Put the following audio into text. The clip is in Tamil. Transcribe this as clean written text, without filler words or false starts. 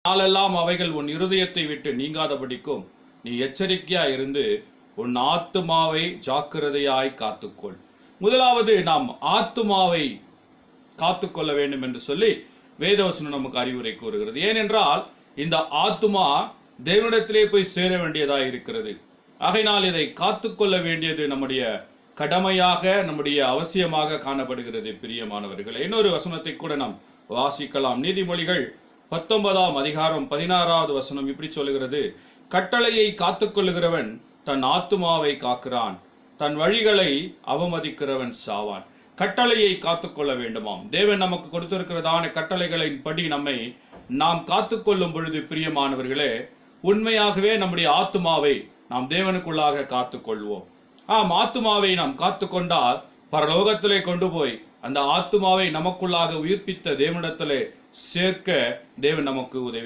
நாளெல்லாம் அவைகள் உன் இருதயத்தை விட்டு நீங்காதபடிக்கும் நீ எச்சரிக்கையா இருந்து உன் ஆத்துமாவை ஜாக்கிரதையாய் காத்துக்கொள். முதலாவது நாம் ஆத்துமாவை காத்துக்கொள்ள வேண்டும் என்று சொல்லி வேதவசனம் நமக்கு அறிவுரை கூறுகிறது. ஏனென்றால் இந்த ஆத்துமா தேவனிடத்திலே போய் சேர வேண்டியதாக இருக்கிறது. ஆகையினால் இதை காத்துக்கொள்ள வேண்டியது நம்முடைய கடமையாக, நம்முடைய அவசியமாக காணப்படுகிறது. பிரியமானவர்கள், இன்னொரு வசனத்தை கூட நாம் வாசிக்கலாம். நீதிமொழிகள் 19ஆம் அதிகாரம் 16வது வசனம் இப்படி சொல்லுகிறது: கட்டளையை காத்துக்கொள்ளுகிறவன் தன் ஆத்துமாவை காக்கிறான், தன் வழிகளை அவமதிக்கிறவன் சாவான். கட்டளையை காத்துக்கொள்ள வேண்டுமாம். தேவன் நமக்கு கொடுத்திருக்கிறதான கட்டளைகளின் படி நம்மை நாம் காத்துக்கொள்ளும் பொழுது, பிரியமானவர்களே, உண்மையாகவே நம்முடைய ஆத்துமாவை நாம் தேவனுக்குள்ளாக காத்துக்கொள்வோம். ஆத்துமாவை நாம் காத்துக்கொண்டால் பரலோகத்திலே கொண்டு போய் அந்த ஆத்துமாவை நமக்குள்ளாக உயிர்ப்பித்த தேவனிடத்திலே சேர்க்க தேவன் நமக்கு உதவி